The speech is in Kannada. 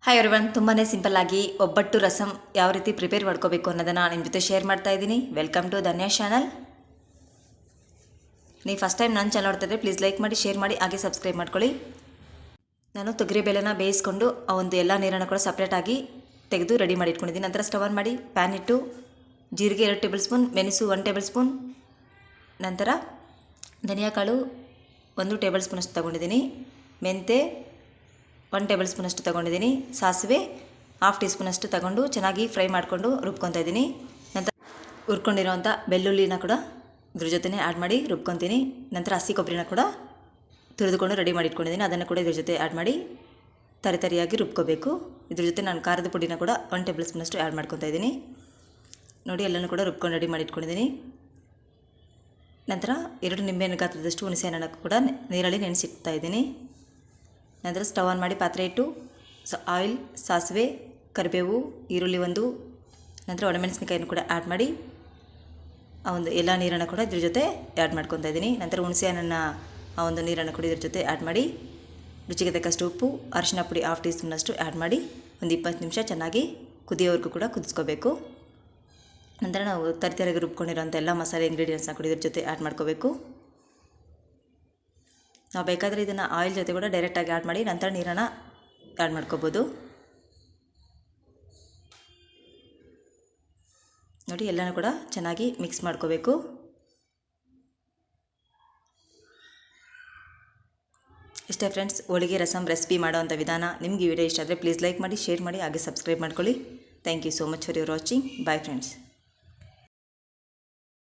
ಹಾಯ್ ಎವ್ರಿವನ್, ತುಂಬಾ ಸಿಂಪಲ್ ಆಗಿ ಒಬ್ಬಟ್ಟು ರಸಮ್ ಯಾವ ರೀತಿ ಪ್ರಿಪೇರ್ ಮಾಡ್ಕೋಬೇಕು ಅನ್ನೋದನ್ನು ನಿಮ್ಮ ಜೊತೆ ಶೇರ್ ಮಾಡ್ತಾ ಇದ್ದೀನಿ. Welcome to Dhanya channel. ನೀವು ಫಸ್ಟ್ ಟೈಮ್ ನನ್ನ ಚಾನಲ್ ನೋಡ್ತಿದ್ರೆ ಪ್ಲೀಸ್ ಲೈಕ್ ಮಾಡಿ, ಶೇರ್ ಮಾಡಿ, ಹಾಗೆ ಸಬ್ಸ್ಕ್ರೈಬ್ ಮಾಡ್ಕೊಳ್ಳಿ. ನಾನು ತೊಗರಿಬೇಳೆನ ಬೇಯಿಸ್ಕೊಂಡು ಆ ಒಂದು ಎಲ್ಲ ನೀರನ್ನು ಕೂಡ ಸಪ್ರೇಟಾಗಿ ತೆಗೆದು ರೆಡಿ ಮಾಡಿ ಇಟ್ಕೊಂಡಿದ್ದೀನಿ. ನಂತರ ಸ್ಟವ್ ಆನ್ ಮಾಡಿ ಪ್ಯಾನ್ ಇಟ್ಟು ಜೀರಿಗೆ 2 ಟೇಬಲ್ ಸ್ಪೂನ್, ಮೆಣಸು 1 ಟೇಬಲ್ ಸ್ಪೂನ್, ನಂತರ ಧನಿಯಾ ಕಾಳು 1 ಟೇಬಲ್ ಸ್ಪೂನಷ್ಟು ತೊಗೊಂಡಿದ್ದೀನಿ, ಮೆಂತೆ 1 ಟೇಬಲ್ ಸ್ಪೂನಷ್ಟು ತೊಗೊಂಡಿದ್ದೀನಿ, ಸಾಸಿವೆ 1/2 ಟೀ ಸ್ಪೂನಷ್ಟು ತಗೊಂಡು ಚೆನ್ನಾಗಿ ಫ್ರೈ ಮಾಡಿಕೊಂಡು ರುಬ್ಕೊತಾ ಇದ್ದೀನಿ. ನಂತರ ಹುರ್ಕೊಂಡಿರೋಂಥ ಬೆಳ್ಳುಳ್ಳಿನ ಕೂಡ ಇದ್ರ ಜೊತೆ ಆ್ಯಡ್ ಮಾಡಿ ರುಬ್ಕೊತೀನಿ. ನಂತರ ಹಸಿ ಕೊಬ್ಬರಿನ ಕೂಡ ತುರಿದುಕೊಂಡು ರೆಡಿ ಮಾಡಿ ಇಟ್ಕೊಂಡಿದ್ದೀನಿ, ಅದನ್ನು ಕೂಡ ಇದ್ರ ಜೊತೆ ಆ್ಯಡ್ ಮಾಡಿ ತರಿಯಾಗಿ ರುಬ್ಕೋಬೇಕು. ಇದ್ರ ಜೊತೆ ನಾನು ಖಾರದ ಪುಡಿನ ಕೂಡ 1 ಟೇಬಲ್ ಸ್ಪೂನಷ್ಟು ಆ್ಯಡ್ ಮಾಡ್ಕೊತಾ ಇದ್ದೀನಿ. ನೋಡಿ, ಎಲ್ಲನೂ ಕೂಡ ರುಬ್ಕೊಂಡು ರೆಡಿ ಮಾಡಿ ಇಟ್ಕೊಂಡಿದ್ದೀನಿ. ನಂತರ 2 ನಿಂಬೆಹಣ್ಣು ಗಾತ್ರದಷ್ಟು ಹುಣಸೆಹಣ್ಣನ್ನು ಕೂಡ ನೀರಲ್ಲಿ ನೆನೆಸಿಡ್ತಾ ಇದ್ದೀನಿ. ನಂತರ ಸ್ಟವ್ ಆನ್ ಮಾಡಿ ಪಾತ್ರೆ ಇಟ್ಟು ಆಯಿಲ್, ಸಾಸಿವೆ, ಕರಿಬೇವು, ಈರುಳ್ಳಿ 1, ನಂತರ ಒಣಮೆಣಸಿನಕಾಯಿಯನ್ನು ಕೂಡ ಆ್ಯಡ್ ಮಾಡಿ ಆ ಒಂದು ಎಲ್ಲ ನೀರನ್ನು ಕೂಡ ಇದ್ರ ಜೊತೆ ಆ್ಯಡ್ ಮಾಡ್ಕೊತಾ ಇದ್ದೀನಿ. ನಂತರ ಹುಣಸೆಹಣ್ಣನ್ನು ಆ ಒಂದು ನೀರನ್ನು ಕೂಡ ಇದ್ರ ಜೊತೆ ಆ್ಯಡ್ ಮಾಡಿ ರುಚಿಗೆ ತಕ್ಕಷ್ಟು ಉಪ್ಪು, ಅರಿಶಿನ ಪುಡಿ 1/2 ಟೀ ಸ್ಪೂನಷ್ಟು ಆ್ಯಡ್ ಮಾಡಿ ಒಂದು 20 ನಿಮಿಷ ಚೆನ್ನಾಗಿ ಕುದಿಯೋವರೆಗೂ ಕೂಡ ಕುದಿಸ್ಕೋಬೇಕು. ನಂತರ ನಾವು ತರಿಯಾಗಿ ರುಬ್ಕೊಂಡಿರೋಂಥ ಎಲ್ಲ ಮಸಾಲೆ ಇಂಗ್ರೀಡಿಯೆಂಟ್ಸ್ನ ಕೂಡ ಇದ್ರ ಜೊತೆ ಆ್ಯಡ್ ಮಾಡ್ಕೋಬೇಕು. ನಾವು ಬೇಕಾದರೆ ಇದನ್ನು ಆಯಿಲ್ ಜೊತೆ ಕೂಡ ಡೈರೆಕ್ಟಾಗಿ ಆ್ಯಡ್ ಮಾಡಿ ನಂತರ ನೀರನ್ನು ಆ್ಯಡ್ ಮಾಡ್ಕೋಬೋದು. ನೋಡಿ, ಎಲ್ಲನೂ ಕೂಡ ಚೆನ್ನಾಗಿ ಮಿಕ್ಸ್ ಮಾಡ್ಕೋಬೇಕು. ಇಷ್ಟೇ ಫ್ರೆಂಡ್ಸ್, ಹೋಳಿಗೆ ರಸಮ್ ರೆಸಿಪಿ ಮಾಡೋವಂಥ ವಿಧಾನ. ನಿಮಗೆ ಈ ವಿಡಿಯೋ ಇಷ್ಟ ಆದರೆ ಪ್ಲೀಸ್ ಲೈಕ್ ಮಾಡಿ, ಶೇರ್ ಮಾಡಿ, ಹಾಗೆ ಸಬ್ಸ್ಕ್ರೈಬ್ ಮಾಡ್ಕೊಳ್ಳಿ. Thank you so much for your watching. Bye friends.